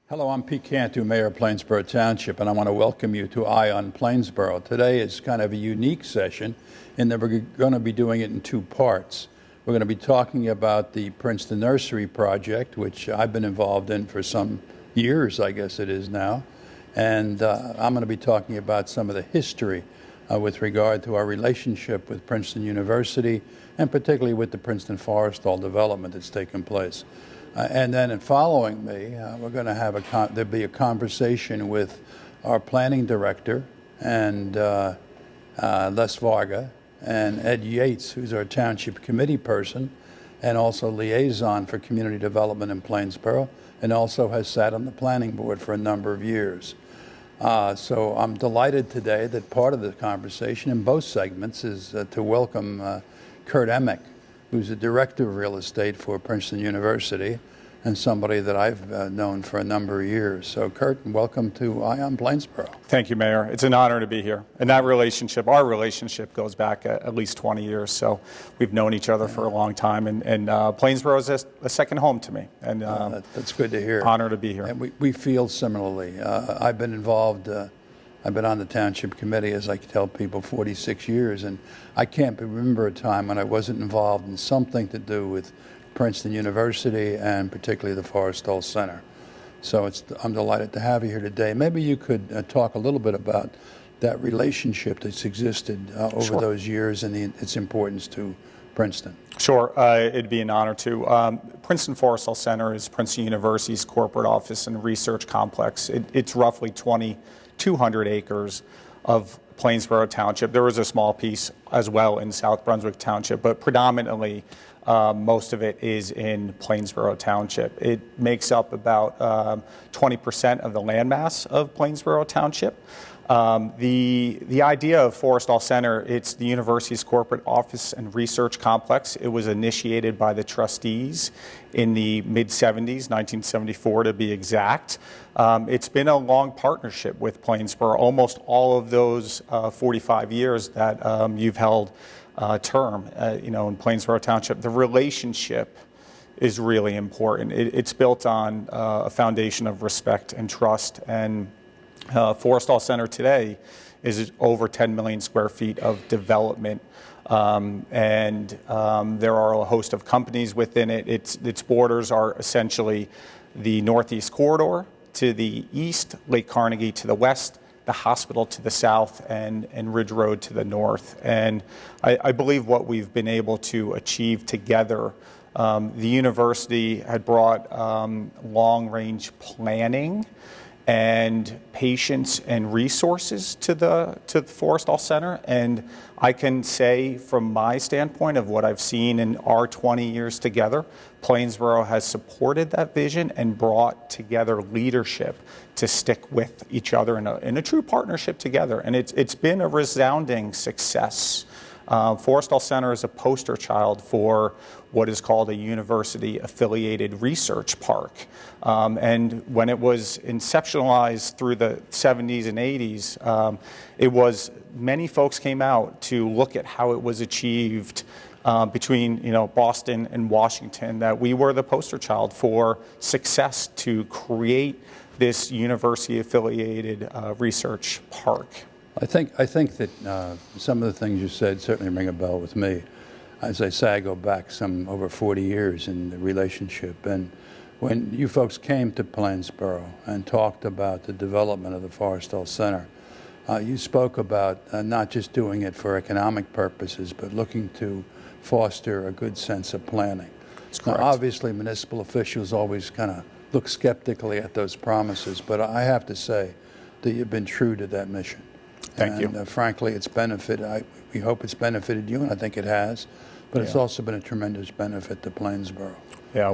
Hello, I'm Pete Cantu, Mayor of Plainsboro Township, and I want to welcome you to Eye on Plainsboro. Today is kind of a unique session in that we're going to be doing it in two parts. We're going to be talking about the Princeton Nursery project, which I've been involved in for some years, I guess it is now. And I'm going to be talking about some of the history with regard to our relationship with Princeton University, and particularly with the Princeton Forestall development that's taken place. And then in following me, we're going to have there'll be a conversation with our planning director and Les Varga and Ed Yates, who's our township committee person and also liaison for community development in Plainsboro, and also has sat on the planning board for a number of years. So I'm delighted today that part of the conversation in both segments is to welcome Kurt Emick, who's the director of real estate for Princeton University and somebody that I've known for a number of years. So Kurt, welcome to Eye on Plainsboro. Thank you, Mayor. It's an honor to be here. And that relationship, our relationship goes back at least 20 years. So we've known each other for a long time. And Plainsboro is a second home to me. And that's good to hear. Honor to be here. And we feel similarly. I've been involved, I've been on the township committee, as I tell people, 46 years. And I can't remember a time when I wasn't involved in something to do with Princeton University and particularly the Forestall Center. So I'm delighted to have you here today. Maybe you could talk a little bit about that relationship that's existed over those years and its importance to Princeton. Sure, it'd be an honor to. Princeton Forestall Center is Princeton University's corporate office and research complex. It's roughly 2,200 acres of Plainsboro Township. There was a small piece as well in South Brunswick Township, but predominantly most of it is in Plainsboro Township. It makes up about 20% of the landmass of Plainsboro Township. The idea of Forestall Center, it's the university's corporate office and research complex. It was initiated by the trustees in the mid-70s, 1974 to be exact. It's been a long partnership with Plainsboro, almost all of those 45 years that you've held term, in Plainsboro Township. The relationship is really important. It's built on a foundation of respect and trust, and Forestall Center today is over 10 million square feet of development, and there are a host of companies within it. Its borders are essentially the Northeast Corridor to the east, Lake Carnegie to the west, the hospital to the south, and Ridge Road to the north. And I believe what we've been able to achieve together, the university had brought long-range planning and patience and resources to the Forestall Center. And I can say from my standpoint of what I've seen in our 20 years together, Plainsboro has supported that vision and brought together leadership to stick with each other in a true partnership together. And it's been a resounding success. Forestall Center is a poster child for what is called a university-affiliated research park. And when it was inceptualized through the 70s and 80s, it was many folks came out to look at how it was achieved between Boston and Washington, that we were the poster child for success to create this university-affiliated research park. I think that some of the things you said certainly ring a bell with me. As I say, I go back some over 40 years in the relationship. And when you folks came to Plainsboro and talked about the development of the Forestall Center, you spoke about not just doing it for economic purposes, but looking to foster a good sense of planning. Now, obviously, municipal officials always kind of look skeptically at those promises, but I have to say that you've been true to that mission. Thank you. Frankly, it's benefited. We hope it's benefited you, and I think it has. But it's also been a tremendous benefit to Plainsboro. Yeah,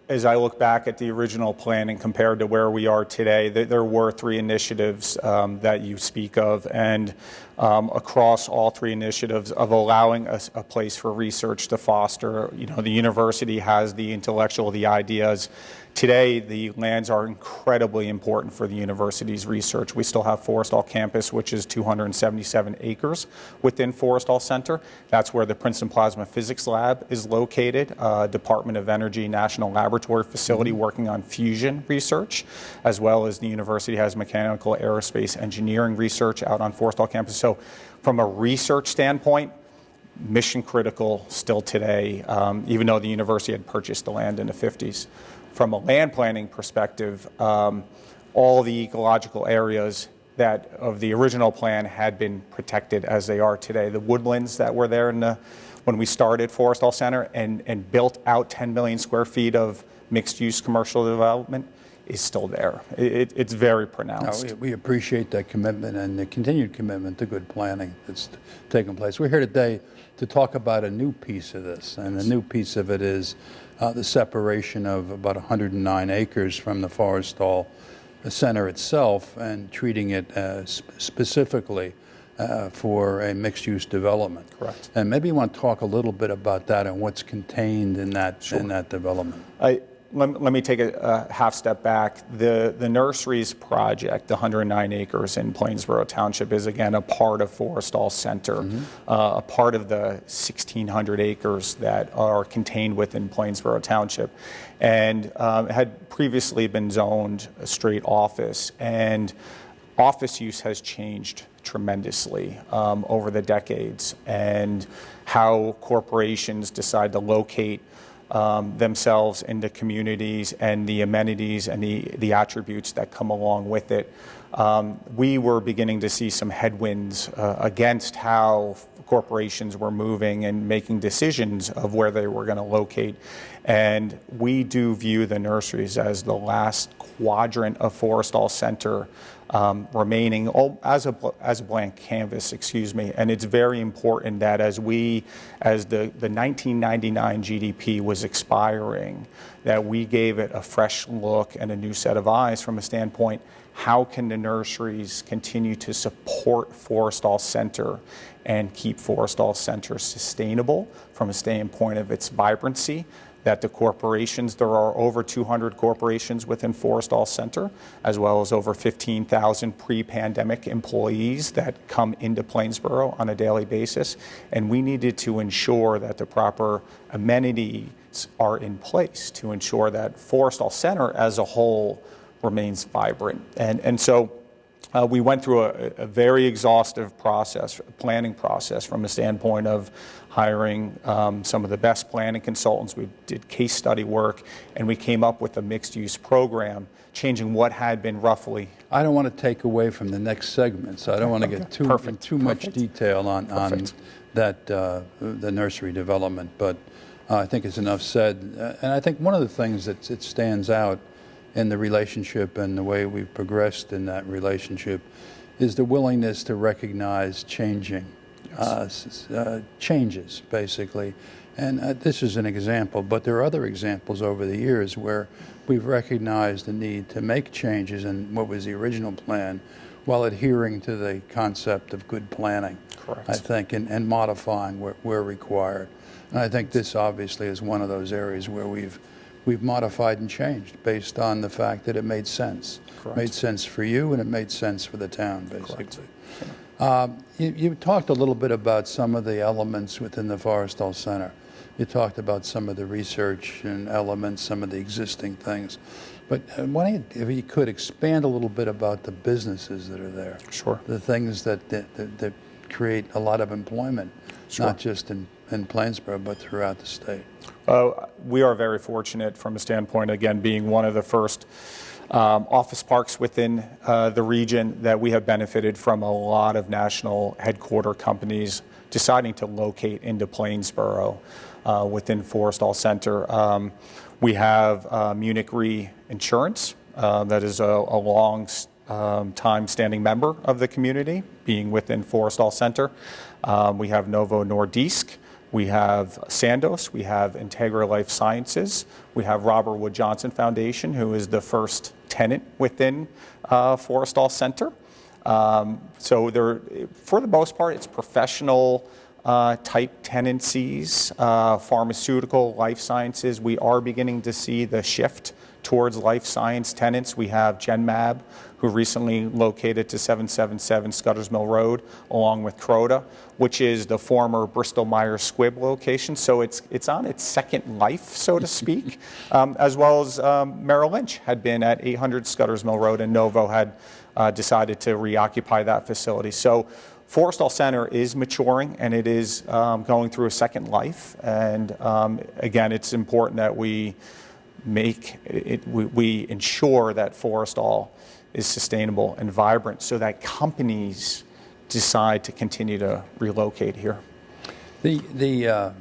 as I look back at the original plan and compared to where we are today, there were 3 initiatives that you speak of, and across all 3 initiatives of allowing us a place for research to foster. The university has the intellectual, the ideas. Today, the lands are incredibly important for the university's research. We still have Forestall Campus, which is 277 acres within Forestall Center. That's where the Princeton Plasma Physics Lab is located, Department of Energy National Laboratory laboratory facility working on fusion research, as well as the university has mechanical aerospace engineering research out on Forrestal campus. So from a research standpoint, mission critical still today, even though the university had purchased the land in the 50s. From a land planning perspective, all the ecological areas that of the original plan had been protected as they are today. The woodlands that were there when we started Forrestal Center and built out 10 million square feet of mixed-use commercial development is still there. It's very pronounced. No, we appreciate that commitment and the continued commitment to good planning that's taken place. We're here today to talk about a new piece of this, and the new piece of it is the separation of about 109 acres from the Forrestal Center itself and treating it specifically for a mixed-use development. Correct. And maybe you want to talk a little bit about that and what's contained in that development. Let me take a half step back. The Nurseries project, the 109 acres in Plainsboro Township, is again a part of Forrestal Center, a part of the 1,600 acres that are contained within Plainsboro Township, and had previously been zoned a straight office. And office use has changed tremendously over the decades, and how corporations decide to locate themselves into communities and the amenities and the attributes that come along with it. We were beginning to see some headwinds against how corporations were moving and making decisions of where they were going to locate. And we do view the Nurseries as the last quadrant of Forrestal Center remaining as a blank canvas, and it's very important that as the 1999 GDP was expiring, that we gave it a fresh look and a new set of eyes from a standpoint, how can the Nurseries continue to support Forrestal Center and keep Forrestal Center sustainable from a standpoint of its vibrancy, that the corporations, there are over 200 corporations within Forrestal Center, as well as over 15,000 pre-pandemic employees that come into Plainsboro on a daily basis. And we needed to ensure that the proper amenities are in place to ensure that Forrestal Center as a whole remains vibrant. And so we went through a very exhaustive planning process from a standpoint of hiring some of the best planning consultants. We did case study work, and we came up with a mixed-use program, changing what had been roughly. I don't want to take away from the next segment, so I don't want to get too much detail on that the nursery development, but I think it's enough said. And I think one of the things that it stands out in the relationship and the way we've progressed in that relationship is the willingness to recognize changes, basically. And this is an example, but there are other examples over the years where we've recognized the need to make changes in what was the original plan while adhering to the concept of good planning. Correct. I think, and modifying where required. And I think this obviously is one of those areas where we've modified and changed based on the fact that it made sense. Correct. Made sense for you, and it made sense for the town, basically. Correct. You talked a little bit about some of the elements within the Forrestal Center. You talked about some of the research and elements, some of the existing things. But if you could expand a little bit about the businesses that are there. Sure. The things that create a lot of employment, Sure. not just in Plainsboro, but throughout the state. We are very fortunate from a standpoint, again, being one of the first office parks within the region, that we have benefited from a lot of national headquarter companies deciding to locate into Plainsboro within Forrestal Center. We have Munich Re Insurance, that is a long time standing member of the community, being within Forrestal Center. We have Novo Nordisk. We have Sandoz, we have Integra Life Sciences, we have Robert Wood Johnson Foundation, who is the first tenant within Forrestal Center. So for the most part, it's professional type tenancies, pharmaceutical, life sciences. We are beginning to see the shift towards life science tenants. We have GenMab, who recently located to 777 Scudder's Mill Road, along with Croda, which is the former Bristol Myers Squibb location. So it's on its second life, so to speak, as well as Merrill Lynch had been at 800 Scudder's Mill Road, and Novo had decided to reoccupy that facility. So Forrestal Center is maturing, and it is going through a second life. And again, it's important that we ensure that Forrestal is sustainable and vibrant, so that companies decide to continue to relocate here. The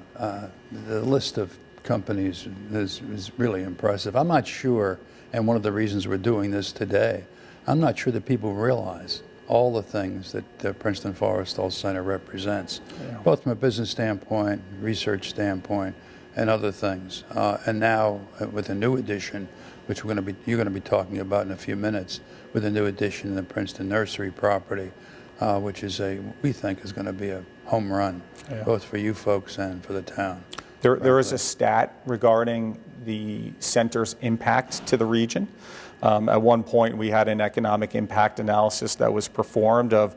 list of companies is really impressive. I'm not sure, and one of the reasons we're doing this today, I'm not sure that people realize all the things that the Princeton Forrestal Center represents, both from a business standpoint, research standpoint, and other things. And now with a new addition, which you're going to be talking about in a few minutes, with a new addition in the Princeton Nursery property, which is we think is going to be a home run, both for you folks and for the town. There is a stat regarding the center's impact to the region. At one point, we had an economic impact analysis that was performed of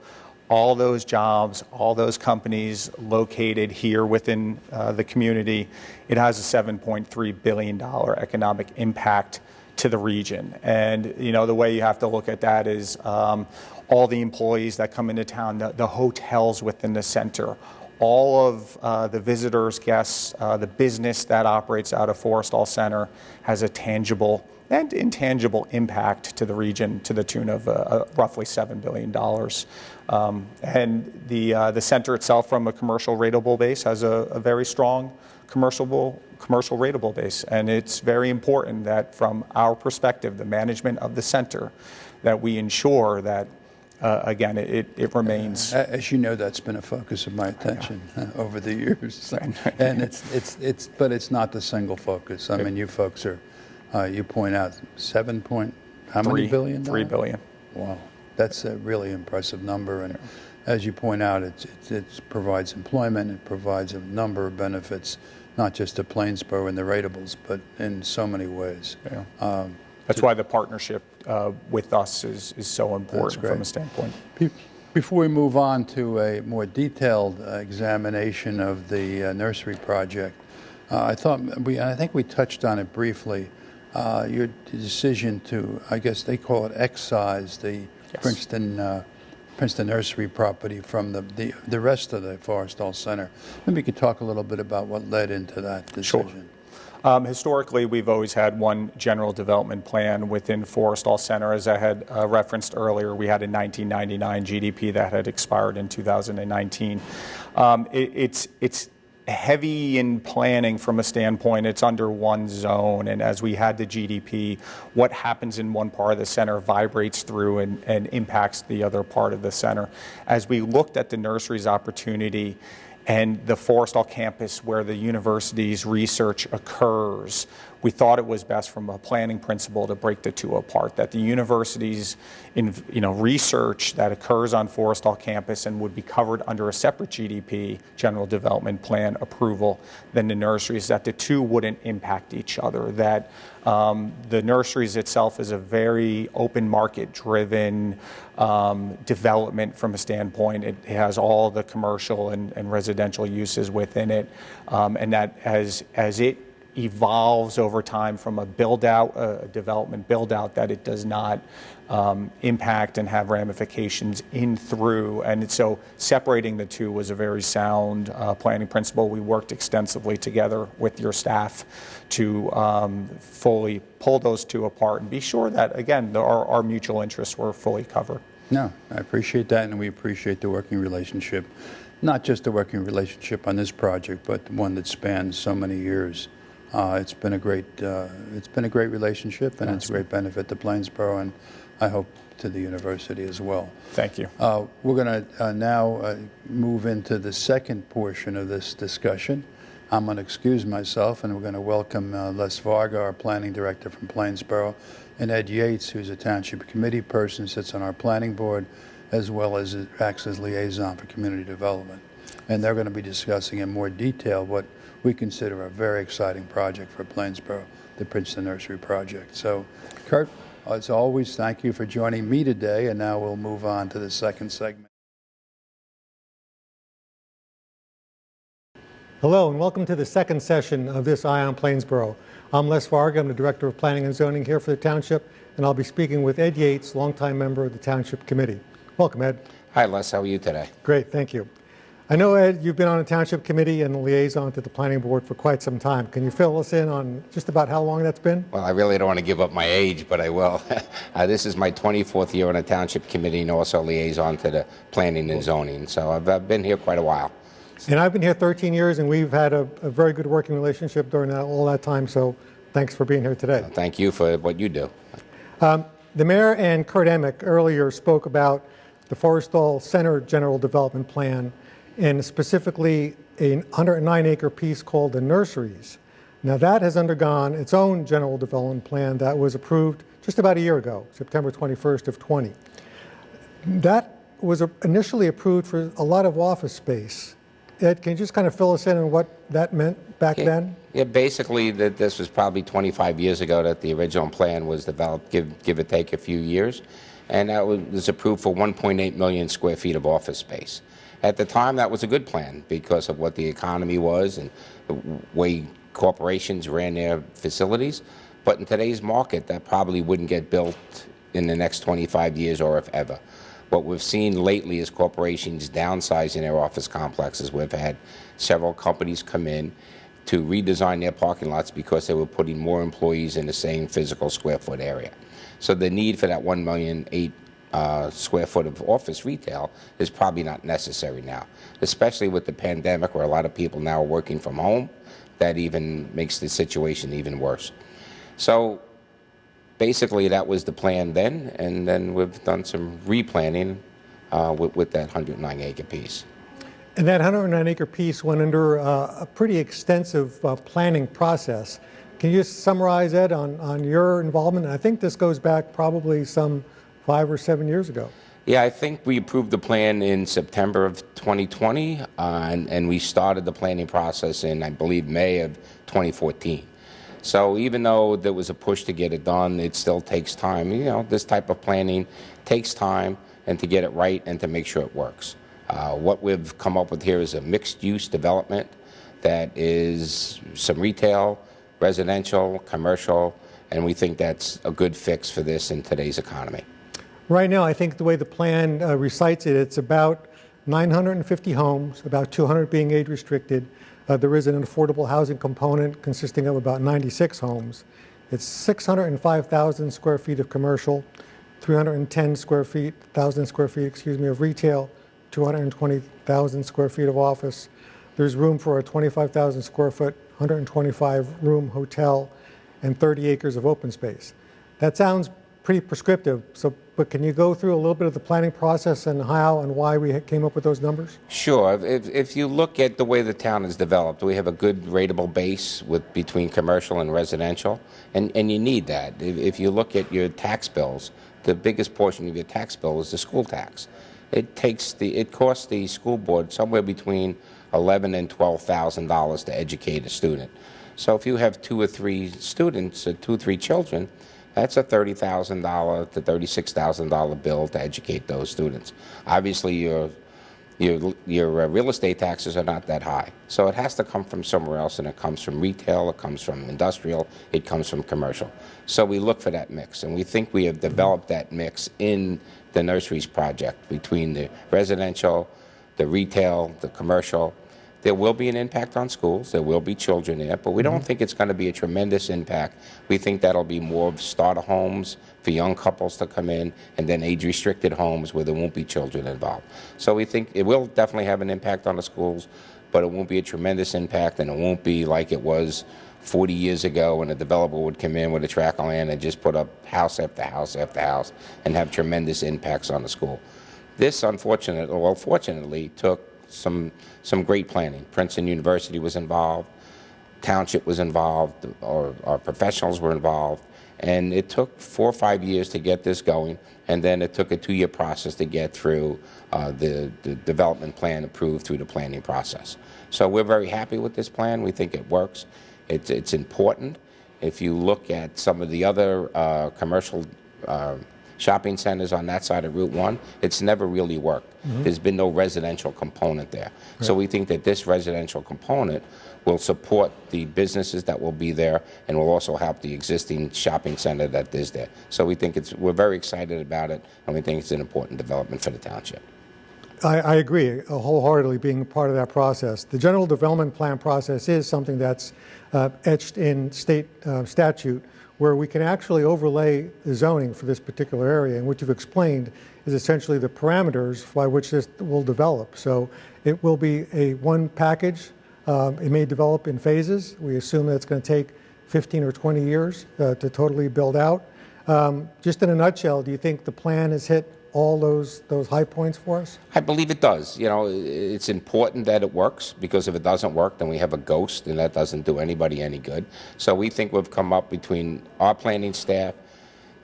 all those jobs, all those companies located here within the community. It has a $7.3 billion economic impact to the region. And the way you have to look at that is all the employees that come into town, the hotels within the center, all of the visitors, guests, the business that operates out of Forrestal Center has a tangible and intangible impact to the region to the tune of roughly $7 billion. And the center itself, from a commercial ratable base, has a very strong commercial ratable base. And it's very important that, from our perspective, the management of the center, that we ensure that again, it remains. As you know, that's been a focus of my attention over the years, and but it's not the single focus. I mean, you folks are, you point out how many billion? $3 billion. Wow, that's a really impressive number, and as you point out, it provides employment, it provides a number of benefits, not just to Plainsboro and the ratables, but in so many ways. Yeah. That's why the partnership with us is so important from a standpoint. Before we move on to a more detailed examination of the nursery project, I think we touched on it briefly. Your decision to, I guess they call it, excise the Princeton Nursery property from the rest of the Forrestal Center. Maybe you could talk a little bit about what led into that decision. Sure. Historically, we've always had one general development plan within Forrestal Center. As I had referenced earlier, we had a 1999 GDP that had expired in 2019. It's heavy in planning from a standpoint. It's under one zone, and as we had the GDP, what happens in one part of the center vibrates through and impacts the other part of the center. As we looked at the nurseries opportunity and the Forrestal campus where the university's research occurs, we thought it was best from a planning principle to break the two apart, that the university's research that occurs on Forrestal campus and would be covered under a separate GDP, General Development Plan approval, than the nurseries, that the two wouldn't impact each other, that the nurseries itself is a very open market driven development from a standpoint. It has all the commercial and residential uses within it, and that as it evolves over time from a development build-out, that it does not impact and have ramifications in through. And so separating the two was a very sound planning principle. We worked extensively together with your staff to fully pull those two apart and be sure that, again, our mutual interests were fully covered. No, I appreciate that, and we appreciate the working relationship. Not just the working relationship on this project, but one that spans so many years. It's been a great relationship, and it's a great benefit to Plainsboro, and I hope to the university as well. Thank you. We're going to now move into the second portion of this discussion. I'm going to excuse myself, and we're going to welcome Les Varga, our planning director from Plainsboro, and Ed Yates, who's a township committee person, sits on our planning board, as well as acts as liaison for community development. and they're going to be discussing in more detail what we consider a very exciting project for Plainsboro, the Princeton Nursery project. So, Kurt, as always, thank you for joining me today, and now we'll move on to the second segment. Hello, and welcome to the second session of this Eye on Plainsboro. I'm Les Varga. I'm the Director of Planning and Zoning here for the Township, and I'll be speaking with Ed Yates, longtime member of the Township Committee. Welcome, Ed. Hi, Les. How are you today? Great, thank you. I know, Ed, you've been on the Township Committee and the liaison to the Planning Board for quite some time. Can you fill us in on just about how long that's been? Well, I really don't want to give up my age, but I will. This is my 24th year on the Township Committee and also liaison to the Planning and Zoning. So I've been here quite a while. And I've been here 13 years, and we've had a very good working relationship during all that time, so thanks for being here today. Well, thank you for what you do. The mayor and Kurt Emick earlier spoke about the Forrestal Center General Development Plan, and specifically a 109-acre piece called the Nurseries. Now that has undergone its own general development plan that was approved just about a year ago, September 21st of 20. That was initially approved for a lot of office space. Ed, can you just kind of fill us in on what that meant back then? Yeah, basically this was probably 25 years ago that the original plan was developed, give or take a few years, and that was approved for 1.8 million square feet of office space. At the time, that was a good plan because of what the economy was and the way corporations ran their facilities. But in today's market, that probably wouldn't get built in the next 25 years or if ever. What we've seen lately is corporations downsizing their office complexes. We've had several companies come in to redesign their parking lots because they were putting more employees in the same physical square foot area. So the need for that 1.8 million square foot of office retail is probably not necessary now, especially with the pandemic where a lot of people now are working from home. That even makes the situation even worse. So basically that was the plan then, and then we've done some replanning with that 109-acre piece. And that 109-acre piece went under a pretty extensive planning process. Can you just summarize, Ed, on your involvement? I think this goes back probably some 5 or 7 years ago. Yeah, I think we approved the plan in September of 2020, and we started the planning process in, I believe, May of 2014. So even though there was a push to get it done, it still takes time. You know, this type of planning takes time, and to get it right and to make sure it works. What we've come up with here is a mixed-use development that is some retail, residential, commercial, and we think that's a good fix for this in today's economy. Right now, I think the way the plan recites it, it's about 950 homes, about 200 being age-restricted. There is an affordable housing component consisting of about 96 homes. It's 605,000 square feet of commercial, 310,000 square feet, of retail, 220,000 square feet of office. There's room for a 25,000 square foot, 125 room hotel, and 30 acres of open space. That sounds pretty prescriptive, but can you go through a little bit of the planning process and how and why we came up with those numbers? Sure. If you look at the way the town is developed, we have a good rateable base between commercial and residential, and you need that. If you look at your tax bills, the biggest portion of your tax bill is the school tax. It costs the school board somewhere between $11,000 and $12,000 to educate a student. So if you have 2 or 3 students, or 2 or 3 children, that's a $30,000 to $36,000 bill to educate those students. Obviously, your real estate taxes are not that high, so it has to come from somewhere else, and it comes from retail, it comes from industrial, it comes from commercial. So we look for that mix, and we think we have developed that mix in the Nurseries project between the residential, the retail, the commercial. There will be an impact on schools. There will be children there, but we don't think it's going to be a tremendous impact. We think that'll be more of starter homes for young couples to come in, and then age-restricted homes where there won't be children involved. So we think it will definitely have an impact on the schools, but it won't be a tremendous impact, and it won't be like it was 40 years ago when a developer would come in with a tract of land and just put up house after house after house and have tremendous impacts on the school. This, fortunately, took some great planning. Princeton University was involved. township was involved, or our professionals were involved, and it took 4 or 5 years to get this going, and then it took a 2-year process to get through the development plan approved through the planning process. So we're very happy with this plan. We think it works. It's important. If you look at some of the other commercial shopping centers on that side of Route 1, it's never really worked. There's been no residential component there. Right. So we think that this residential component will support the businesses that will be there and will also help the existing shopping center that is there. So we think we're very excited about it, and we think it's an important development for the township. I agree wholeheartedly, being a part of that process. The general development plan process is something that's etched in state statute, where we can actually overlay the zoning for this particular area, and what you've explained is essentially the parameters by which this will develop. So it will be one package. It may develop in phases. We assume that it's going to take 15 or 20 years to totally build out. Just in a nutshell, do you think the plan has hit all those high points for us? I believe it does. You know, it's important that it works, because if it doesn't work, then we have a ghost, and that doesn't do anybody any good. So we think we've come up, between our planning staff,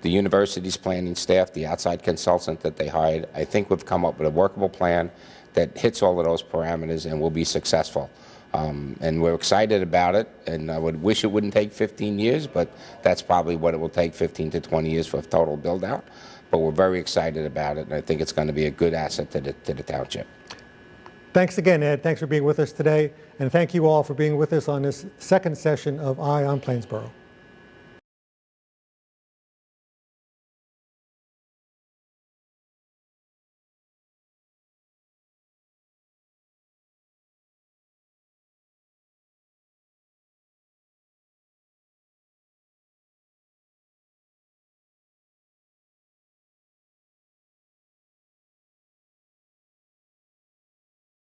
the university's planning staff, the outside consultant that they hired, I think we've come up with a workable plan that hits all of those parameters and will be successful. And we're excited about it, and I would wish it wouldn't take 15 years, but that's probably what it will take, 15 to 20 years for a total build-out. But we're very excited about it, and I think it's going to be a good asset to the township. Thanks again, Ed. Thanks for being with us today, and thank you all for being with us on this second session of Eye on Plainsboro.